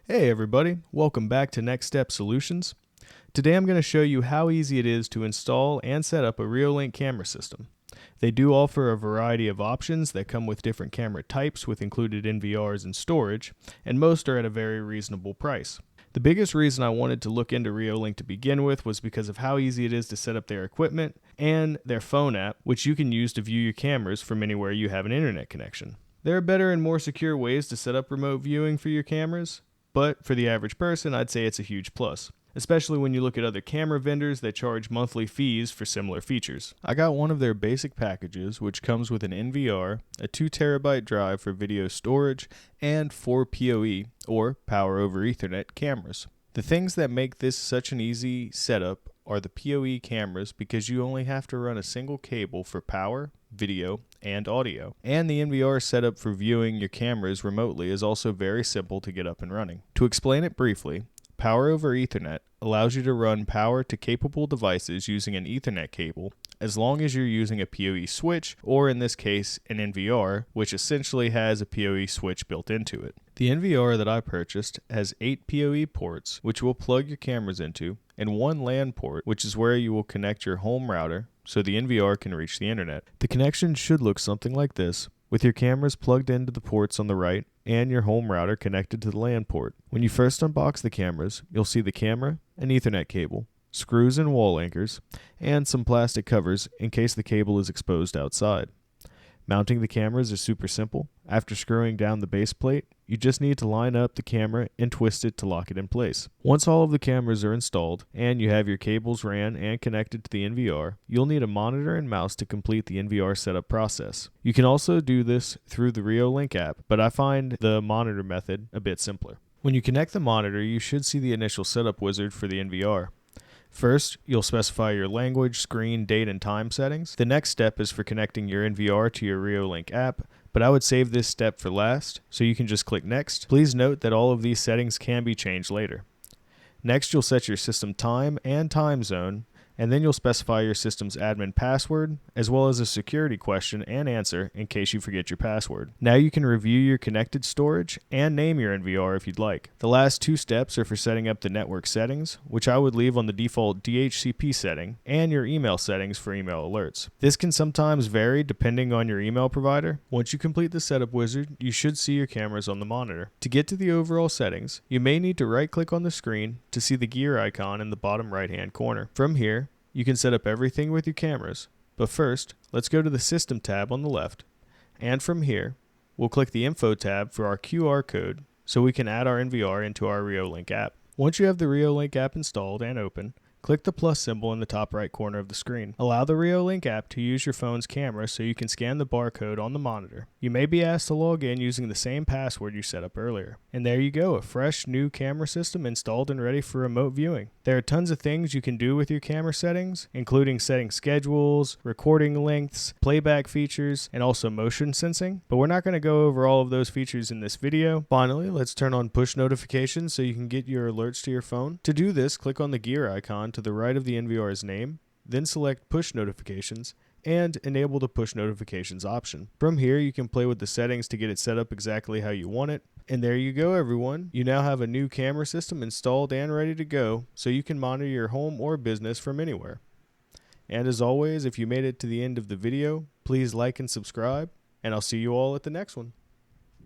Hey everybody, welcome back to Next Step Solutions. Today I'm going to show you how easy it is to install and set up a Reolink camera system. They do offer a variety of options that come with different camera types with included NVRs and storage, and most are at a very reasonable price. The biggest reason I wanted to look into Reolink to begin with was because of how easy it is to set up their equipment and their phone app, which you can use to view your cameras from anywhere you have an internet connection. There are better and more secure ways to set up remote viewing for your cameras, but for the average person, I'd say it's a huge plus, especially when you look at other camera vendors that charge monthly fees for similar features. I got one of their basic packages, which comes with an NVR, a 2TB drive for video storage, and 4 PoE, or Power over Ethernet, cameras. The things that make this such an easy setup are the PoE cameras because you only have to run a single cable for power, video, and audio. And the NVR setup for viewing your cameras remotely is also very simple to get up and running. To explain it briefly, Power over Ethernet allows you to run power to capable devices using an Ethernet cable as long as you're using a PoE switch, or in this case, an NVR, which essentially has a PoE switch built into it. The NVR that I purchased has 8 PoE ports, which will plug your cameras into, and 1 LAN port, which is where you will connect your home router so the NVR can reach the internet. The connection should look something like this, with your cameras plugged into the ports on the right and your home router connected to the LAN port. When you first unbox the cameras, you'll see the camera, an Ethernet cable, screws and wall anchors, and some plastic covers in case the cable is exposed outside. Mounting the cameras is super simple. After screwing down the base plate, you just need to line up the camera and twist it to lock it in place. Once all of the cameras are installed and you have your cables ran and connected to the NVR, you'll need a monitor and mouse to complete the NVR setup process. You can also do this through the Reolink app, but I find the monitor method a bit simpler. When you connect the monitor, you should see the initial setup wizard for the NVR. First, you'll specify your language, screen, date, and time settings. The next step is for connecting your NVR to your Reolink app, but I would save this step for last, so you can just click Next. Please note that all of these settings can be changed later. Next, you'll set your system time and time zone, and then you'll specify your system's admin password, as well as a security question and answer in case you forget your password. Now you can review your connected storage and name your NVR if you'd like. The last 2 steps are for setting up the network settings, which I would leave on the default DHCP setting, and your email settings for email alerts. This can sometimes vary depending on your email provider. Once you complete the setup wizard, you should see your cameras on the monitor. To get to the overall settings, you may need to right-click on the screen to see the gear icon in the bottom right-hand corner. From here, you can set up everything with your cameras, but first, let's go to the System tab on the left, and from here, we'll click the Info tab for our QR code so we can add our NVR into our Reolink app. Once you have the Reolink app installed and open, click the plus symbol in the top right corner of the screen. Allow the Reolink app to use your phone's camera so you can scan the barcode on the monitor. You may be asked to log in using the same password you set up earlier. And there you go, a fresh new camera system installed and ready for remote viewing. There are tons of things you can do with your camera settings, including setting schedules, recording lengths, playback features, and also motion sensing. But we're not going to go over all of those features in this video. Finally, let's turn on push notifications so you can get your alerts to your phone. To do this, click on the gear icon to the right of the NVR's name, then select push notifications, and enable the push notifications option. From here, you can play with the settings to get it set up exactly how you want it. And there you go, everyone. You now have a new camera system installed and ready to go, so you can monitor your home or business from anywhere. And as always, if you made it to the end of the video, please like and subscribe, and I'll see you all at the next one.